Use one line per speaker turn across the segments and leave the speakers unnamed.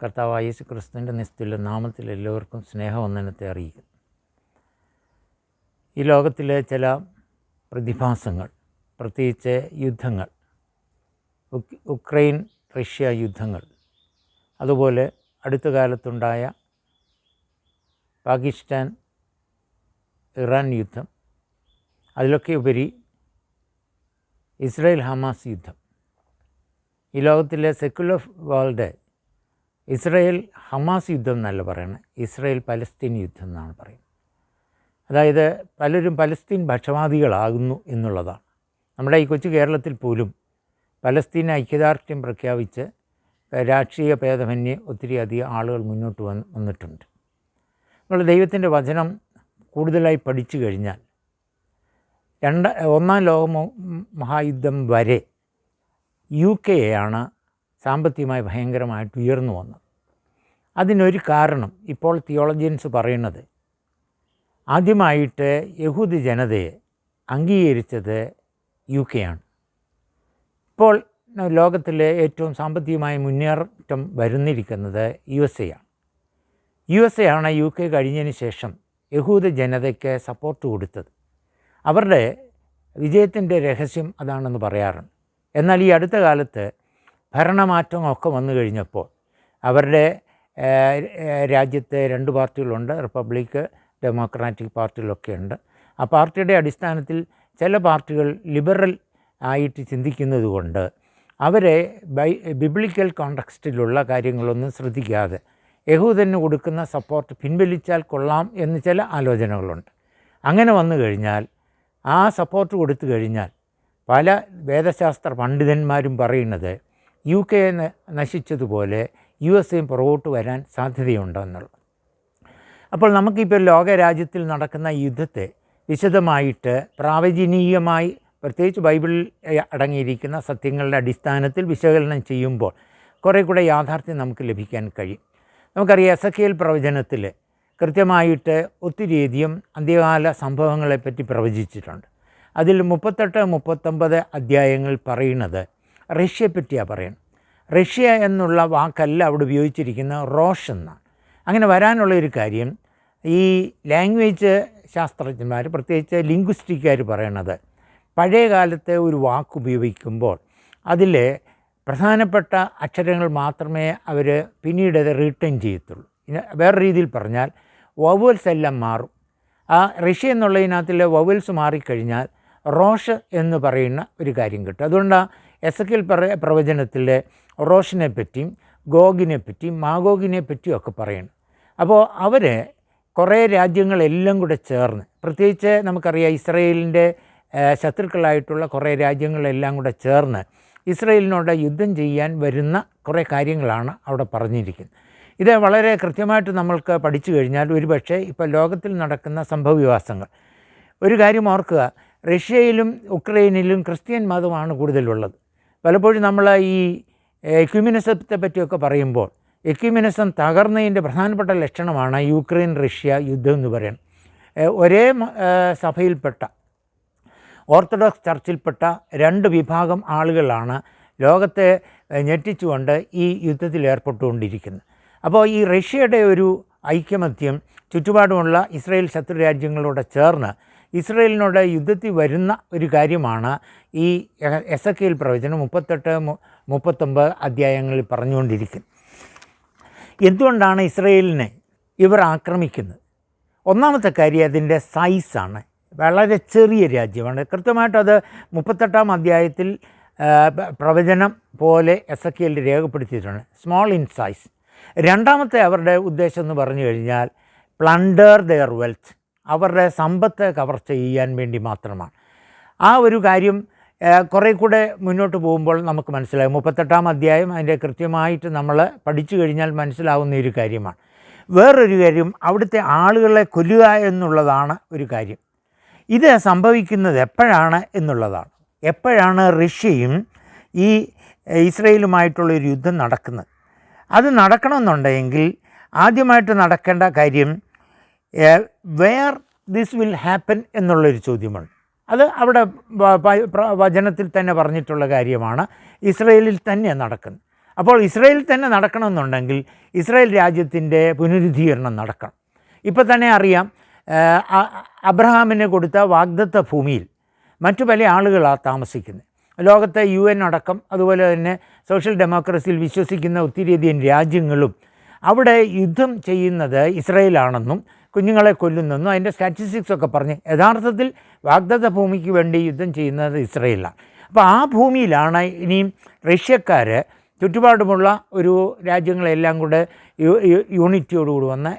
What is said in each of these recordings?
കർത്താവായ യേശു ക്രിസ്തുവിൻ്റെ നിസ്തുല്യ നാമത്തിൽ എല്ലാവർക്കും സ്നേഹവന്ദനത്തെ അറിയിക്കുന്നു. ഈ ലോകത്തിലെ ചില പ്രതിഭാസങ്ങൾ, പ്രത്യേകിച്ച് യുദ്ധങ്ങൾ, ഉക്രൈൻ റഷ്യ യുദ്ധങ്ങൾ, അതുപോലെ അടുത്ത കാലത്തുണ്ടായ പാകിസ്ഥാൻ ഇറാൻ യുദ്ധം, അതിലൊക്കെ ഉപരി ഇസ്രായേൽ ഹമാസ് യുദ്ധം, ഈ ലോകത്തിലെ സെക്കുലർ വേൾഡ് ഇസ്രായേൽ ഹമാസ് യുദ്ധം എന്നല്ല പറയുന്നത്, ഇസ്രായേൽ പലസ്തീൻ യുദ്ധം എന്നാണ് പറയുന്നത്. അതായത് പലരും പലസ്തീൻ പക്ഷപാതികളാകുന്നു എന്നുള്ളതാണ്. നമ്മുടെ ഈ കൊച്ചു കേരളത്തിൽ പോലും പലസ്തീൻ ഐക്യദാർഢ്യം പ്രഖ്യാപിച്ച് രാഷ്ട്രീയ ഭേദമന്യേ ഒത്തിരി അധികം ആളുകൾ മുന്നോട്ട് വന്നിട്ടുണ്ട്. നമ്മൾ ദൈവത്തിൻ്റെ വചനം കൂടുതലായി പഠിച്ചു കഴിഞ്ഞാൽ ഒന്നാം ലോക മഹായുദ്ധം വരെ UK യാണ് സാമ്പത്തികമായി ഭയങ്കരമായിട്ട് ഉയർന്നു വന്നത്. അതിനൊരു കാരണം ഇപ്പോൾ തിയോളജിയൻസ് പറയുന്നത്, ആദ്യമായിട്ട് യഹൂദ ജനതയെ അംഗീകരിച്ചത് UK യാണ്. ഇപ്പോൾ ലോകത്തിലെ ഏറ്റവും സാമ്പത്തികമായ മുന്നേറ്റം വരുന്നിരിക്കുന്നത് USA യാണ്. USA ആണ് UK കഴിഞ്ഞതിന് ശേഷം യഹൂദ ജനതയ്ക്ക് സപ്പോർട്ട് കൊടുത്തത്. അവരുടെ വിജയത്തിൻ്റെ രഹസ്യം അതാണെന്ന് പറയാറുണ്ട്. എന്നാൽ ഈ അടുത്ത കാലത്ത് ഭരണമാറ്റമൊക്കെ വന്നു കഴിഞ്ഞപ്പോൾ അവരുടെ രാജ്യത്തെ 2 പാർട്ടികളുണ്ട്, റിപ്പബ്ലിക്, ഡെമോക്രാറ്റിക് പാർട്ടികളൊക്കെ ഉണ്ട്. ആ പാർട്ടിയുടെ അടിസ്ഥാനത്തിൽ ചില പാർട്ടികൾ ലിബറൽ ആയിട്ട് ചിന്തിക്കുന്നത് കൊണ്ട് അവരെ ബിബ്ലിക്കൽ കോണ്ടെക്സ്റ്റിലുള്ള കാര്യങ്ങളൊന്നും ശ്രദ്ധിക്കാതെ യഹൂദന് കൊടുക്കുന്ന സപ്പോർട്ട് പിൻവലിച്ചാൽ കൊള്ളാം എന്ന് ചില ആലോചനകളുണ്ട്. അങ്ങനെ വന്നു കഴിഞ്ഞാൽ, ആ സപ്പോർട്ട് കൊടുത്തു കഴിഞ്ഞാൽ പല വേദശാസ്ത്ര പണ്ഡിതന്മാരും പറയുന്നത് UK നശിച്ചതുപോലെ USA പുറകോട്ട് വരാൻ സാധ്യതയുണ്ടെന്നുള്ളത്. അപ്പോൾ നമുക്കിപ്പോൾ ലോകരാജ്യത്തിൽ നടക്കുന്ന യുദ്ധത്തെ വിശദമായിട്ട് പ്രാവചനീയമായി, പ്രത്യേകിച്ച് ബൈബിളിൽ അടങ്ങിയിരിക്കുന്ന സത്യങ്ങളുടെ അടിസ്ഥാനത്തിൽ വിശകലനം ചെയ്യുമ്പോൾ കുറേ കൂടെ യാഥാർത്ഥ്യം നമുക്ക് ലഭിക്കാൻ കഴിയും. നമുക്കറിയാം, എസെക്കിയേൽ പ്രവചനത്തിൽ കൃത്യമായിട്ട് ഒത്തിരിയധികം അന്ത്യകാല സംഭവങ്ങളെപ്പറ്റി പ്രവചിച്ചിട്ടുണ്ട്. അതിൽ 38-39 അധ്യായങ്ങൾ പറയുന്നത് റഷ്യയെപ്പറ്റിയാണ് പറയുന്നത്. റഷ്യ എന്നുള്ള വാക്കല്ല അവിടെ ഉപയോഗിച്ചിരിക്കുന്ന റോഷ് എന്നാണ്. അങ്ങനെ വരാനുള്ളൊരു കാര്യം, ഈ ലാംഗ്വേജ് ശാസ്ത്രജ്ഞന്മാർ, പ്രത്യേകിച്ച് ലിംഗ്വിസ്റ്റിക്കാർ പറയണത്, പഴയ കാലത്തെ ഒരു വാക്ക് ഉപയോഗിക്കുമ്പോൾ അതിൽ പ്രധാനപ്പെട്ട അക്ഷരങ്ങൾ മാത്രമേ അവർ പിന്നീട് അത് റീട്ടേൺ ചെയ്യത്തുള്ളൂ. വേറെ രീതിയിൽ പറഞ്ഞാൽ വവൽസ് എല്ലാം മാറും. ആ റഷ്യ എന്നുള്ളതിനകത്തിലെ വവൽസ് മാറിക്കഴിഞ്ഞാൽ റോഷ് എന്ന് പറയുന്ന ഒരു കാര്യം കിട്ടും. അതുകൊണ്ടാണ് എസെക്കിയേൽ പ്രവചനത്തിലെ റോഷിനെ പറ്റിയും ഗോഗിനെ പറ്റിയും മാഗോഗിനെ പറ്റിയും ഒക്കെ പറയുന്നു. അപ്പോൾ അവർ കുറേ രാജ്യങ്ങളെല്ലാം കൂടെ ചേർന്ന്, പ്രത്യേകിച്ച് നമുക്കറിയാം ഇസ്രായേലിൻ്റെ ശത്രുക്കളായിട്ടുള്ള കുറേ രാജ്യങ്ങളെല്ലാം കൂടെ ചേർന്ന് ഇസ്രായേലിനോട് യുദ്ധം ചെയ്യാൻ വരുന്ന കുറേ കാര്യങ്ങളാണ് അവിടെ പറഞ്ഞിരിക്കുന്നത്. ഇത് വളരെ കൃത്യമായിട്ട് നമ്മൾക്ക് പഠിച്ചു കഴിഞ്ഞാൽ ഒരുപക്ഷെ ഇപ്പോൾ ലോകത്തിൽ നടക്കുന്ന സംഭവവികാസങ്ങൾ, ഒരു കാര്യം ഓർക്കുക, റഷ്യയിലും ഉക്രൈനിലും ക്രിസ്ത്യൻ മതമാണ് കൂടുതലുള്ളത്. പലപ്പോഴും നമ്മൾ ഈ എക്യുമിനിസത്തെ പറ്റിയൊക്കെ പറയുമ്പോൾ എക്യുമിനിസം തകർന്നതിൻ്റെ പ്രധാനപ്പെട്ട ലക്ഷണമാണ് യുക്രൈൻ റഷ്യ യുദ്ധം എന്ന് പറയുന്നത്. ഒരേ സഭയിൽപ്പെട്ട ഓർത്തഡോക്സ് ചർച്ചിൽപ്പെട്ട 2 വിഭാഗം ആളുകളാണ് ലോകത്തെ ഞെട്ടിച്ചുകൊണ്ട് ഈ യുദ്ധത്തിൽ ഏർപ്പെട്ടുകൊണ്ടിരിക്കുന്നത്. അപ്പോൾ ഈ റഷ്യയുടെ ഒരു ഐക്യമത്യം ചുറ്റുപാടുമുള്ള ഇസ്രായേൽ ശത്രു രാജ്യങ്ങളോട് ചേർന്ന് ഇസ്രായേലിനോട് യുദ്ധത്തിൽ വരുന്ന ഒരു കാര്യമാണ് ഈ എസെക്കിയേൽ പ്രവചനം 38-39 അധ്യായങ്ങളിൽ പറഞ്ഞുകൊണ്ടിരിക്കുന്നത്. എന്തുകൊണ്ടാണ് ഇസ്രായേലിനെ ഇവർ ആക്രമിക്കുന്നത്? ഒന്നാമത്തെ കാര്യം അതിൻ്റെ സൈസാണ്. വളരെ ചെറിയ രാജ്യമാണ്. കൃത്യമായിട്ടത് 38-ാം അധ്യായത്തിൽ പ്രവചനം പോലെ എസെക്കിയേൽ രേഖപ്പെടുത്തിയിട്ടുണ്ട്, സ്മോൾ ഇൻ സൈസ്. രണ്ടാമത്തെ അവരുടെ ഉദ്ദേശം എന്ന് പറഞ്ഞു കഴിഞ്ഞാൽ പ്ലണ്ടർ ദെയർ വെൽത്ത്, അവരുടെ സമ്പത്ത് കവർച്ച ചെയ്യാൻ വേണ്ടി മാത്രമാണ്. ആ ഒരു കാര്യം കുറേ കൂടെ മുന്നോട്ട് പോകുമ്പോൾ നമുക്ക് മനസ്സിലാകും. 38-ാം അധ്യായം അതിൻ്റെ കൃത്യമായിട്ട് നമ്മൾ പഠിച്ചു കഴിഞ്ഞാൽ മനസ്സിലാവുന്ന ഒരു കാര്യമാണ്. വേറൊരു കാര്യം, അവിടുത്തെ ആളുകളെ കൊല്ലുക എന്നുള്ളതാണ് ഒരു കാര്യം. ഇത് സംഭവിക്കുന്നത് എപ്പോഴാണ് എന്നുള്ളതാണ്. എപ്പോഴാണ് റഷ്യയും ഈ ഇസ്രായേലുമായിട്ടുള്ളൊരു യുദ്ധം നടക്കുന്നത്? അത് നടക്കണമെന്നുണ്ടെങ്കിൽ ആദ്യമായിട്ട് നടക്കേണ്ട കാര്യം വെയർ ദിസ് വിൽ ഹാപ്പൻ എന്നുള്ളൊരു ചോദ്യമാണ്. അത് അവിടെ വചനത്തിൽ തന്നെ പറഞ്ഞിട്ടുള്ള കാര്യമാണ്. ഇസ്രായേലിൽ തന്നെ നടക്കുന്നത്. അപ്പോൾ ഇസ്രായേലിൽ തന്നെ നടക്കണമെന്നുണ്ടെങ്കിൽ ഇസ്രായേൽ രാജ്യത്തിൻ്റെ പുനരുദ്ധീകരണം നടക്കണം. ഇപ്പോൾ തന്നെ അറിയാം, അബ്രഹാമിന് കൊടുത്ത വാഗ്ദത്ത ഭൂമിയിൽ മറ്റു പല ആളുകളാണ് താമസിക്കുന്നത്. ലോകത്തെ UN അടക്കം, അതുപോലെ തന്നെ സോഷ്യൽ ഡെമോക്രസിയിൽ വിശ്വസിക്കുന്ന ഒത്തിരിയധികം രാജ്യങ്ങളും അവിടെ യുദ്ധം ചെയ്യുന്നത് ഇസ്രായേലാണെന്നും കുഞ്ഞുങ്ങളെ കൊല്ലുന്നെന്നും അതിൻ്റെ സ്റ്റാറ്റിസ്റ്റിക്സൊക്കെ പറഞ്ഞ് യഥാർത്ഥത്തിൽ വാഗ്ദത്ത ഭൂമിക്ക് വേണ്ടി യുദ്ധം ചെയ്യുന്നത് ഇസ്രായേലാണ്. അപ്പോൾ ആ ഭൂമിയിലാണ് ഇനിയും റഷ്യക്കാർ ചുറ്റുപാടുമുള്ള ഒരു രാജ്യങ്ങളെല്ലാം കൂടെ യൂണിറ്റിയോടുകൂടി വന്ന്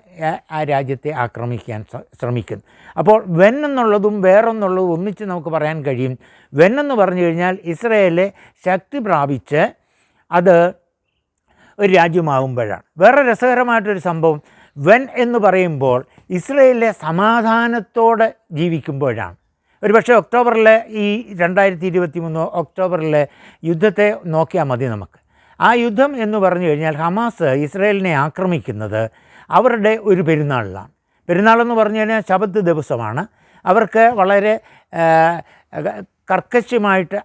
ആ രാജ്യത്തെ ആക്രമിക്കാൻ ശ്രമിക്കുന്നു. അപ്പോൾ വെൻ എന്നുള്ളതും വേറൊന്നുള്ളതും ഒന്നിച്ച് നമുക്ക് പറയാൻ കഴിയും. വെൻ എന്ന് പറഞ്ഞു കഴിഞ്ഞാൽ ഇസ്രായേലെ ശക്തി പ്രാപിച്ച് അത് ഒരു രാജ്യമാകുമ്പോഴാണ്. വേറെ രസകരമായിട്ടൊരു സംഭവം, വെൻ എന്ന് പറയുമ്പോൾ ഇസ്രായേലിലെ സമാധാനത്തോടെ ജീവിക്കുമ്പോഴാണ്. ഒരു പക്ഷേ ഒക്ടോബറിലെ ഈ 2023 ഒക്ടോബറിലെ യുദ്ധത്തെ നോക്കിയാൽ മതി നമുക്ക്. ആ യുദ്ധം എന്ന് പറഞ്ഞു കഴിഞ്ഞാൽ ഹമാസ് ഇസ്രായേലിനെ ആക്രമിക്കുന്നത് അവരുടെ ഒരു പെരുന്നാളിലാണ്. പെരുന്നാളെന്ന് പറഞ്ഞു കഴിഞ്ഞാൽ ശബത്ത് ദിവസമാണ്. അവർക്ക് വളരെ കർക്കശമായിട്ട്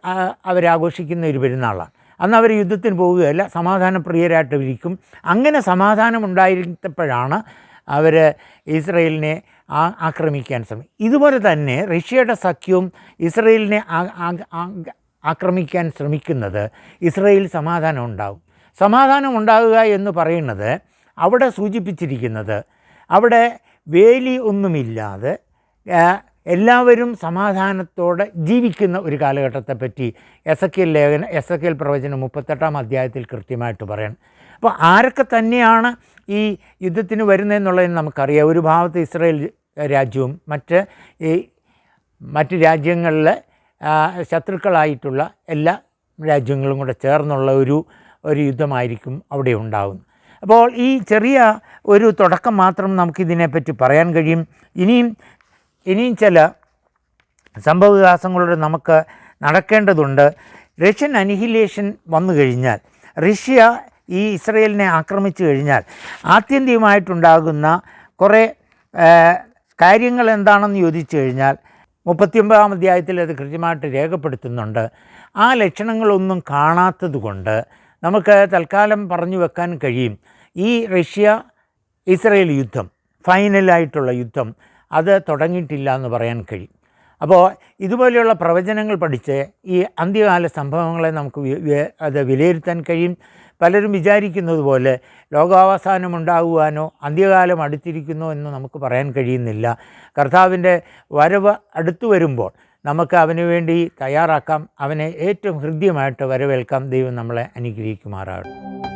അവരാഘോഷിക്കുന്ന ഒരു പെരുന്നാളാണ്. അന്ന് അവർ യുദ്ധത്തിന് പോവുകയല്ല, സമാധാനപ്രിയരായിട്ട് ഇരിക്കും. അങ്ങനെ സമാധാനം ഉണ്ടായിരുന്നപ്പോഴാണ് അവർ ഇസ്രായേലിനെ ആക്രമിക്കാൻ ശ്രമിക്കും. ഇതുപോലെ തന്നെ റഷ്യയുടെ സഖ്യവും ഇസ്രായേലിനെ ആക്രമിക്കാൻ ശ്രമിക്കുന്നത് ഇസ്രായേൽ സമാധാനം ഉണ്ടാകും. സമാധാനം ഉണ്ടാകുക എന്ന് പറയുന്നത് അവിടെ സൂചിപ്പിച്ചിരിക്കുന്നത് അവിടെ വേലി ഒന്നുമില്ലാതെ എല്ലാവരും സമാധാനത്തോടെ ജീവിക്കുന്ന ഒരു കാലഘട്ടത്തെപ്പറ്റി എസക്കേൽ പ്രവചനം 38-ാം അധ്യായത്തിൽ കൃത്യമായിട്ട് പറയണം. അപ്പോൾ ആരൊക്കെ തന്നെയാണ് ഈ യുദ്ധത്തിന് വരുന്നതെന്നുള്ളതിന് നമുക്കറിയാം. ഒരു ഭാഗത്ത് ഇസ്രായേൽ രാജ്യവും മറ്റ് രാജ്യങ്ങളിലെ ശത്രുക്കളായിട്ടുള്ള എല്ലാ രാജ്യങ്ങളും കൂടെ ചേർന്നുള്ള ഒരു യുദ്ധമായിരിക്കും അവിടെ ഉണ്ടാകുന്നത്. അപ്പോൾ ഈ ചെറിയ ഒരു തുടക്കം മാത്രം നമുക്കിതിനെപ്പറ്റി പറയാൻ കഴിയും. ഇനിയും ചില സംഭവവികാസങ്ങളോട് നമുക്ക് നടക്കേണ്ടതുണ്ട്. റഷ്യൻ അനിഹിലേഷൻ വന്നു കഴിഞ്ഞാൽ, റഷ്യ ഈ ഇസ്രായേലിനെ ആക്രമിച്ചു കഴിഞ്ഞാൽ ആത്യന്തികമായിട്ടുണ്ടാകുന്ന കുറേ കാര്യങ്ങൾ എന്താണെന്ന് ചോദിച്ചു കഴിഞ്ഞാൽ 39-ാം അധ്യായത്തിൽ അത് കൃത്യമായിട്ട് രേഖപ്പെടുത്തുന്നുണ്ട്. ആ ലക്ഷണങ്ങളൊന്നും കാണാത്തത് കൊണ്ട് നമുക്ക് തൽക്കാലം പറഞ്ഞു വെക്കാൻ കഴിയും, ഈ റഷ്യ ഇസ്രായേൽ യുദ്ധം, ഫൈനലായിട്ടുള്ള യുദ്ധം അത് തുടങ്ങിയിട്ടില്ല എന്ന് പറയാൻ കഴിയും. അപ്പോൾ ഇതുപോലെയുള്ള പ്രവചനങ്ങൾ പഠിച്ച് ഈ അന്ത്യകാല സംഭവങ്ങളെ നമുക്ക് അത് വിലയിരുത്താൻ കഴിയും. പലരും വിചാരിക്കുന്നത് പോലെ ലോകാവസാനം ഉണ്ടാകുവാനോ അന്ത്യകാലം അടുത്തിരിക്കുന്നോ എന്ന് നമുക്ക് പറയാൻ കഴിയുന്നില്ല. കർത്താവിൻ്റെ വരവ് അടുത്തു വരുമ്പോൾ നമുക്ക് അവന് വേണ്ടി തയ്യാറാക്കാം. അവനെ ഏറ്റവും ഹൃദ്യമായിട്ട് വരവേൽക്കാം. ദൈവം നമ്മളെ അനുഗ്രഹിക്കുമാറാകട്ടെ.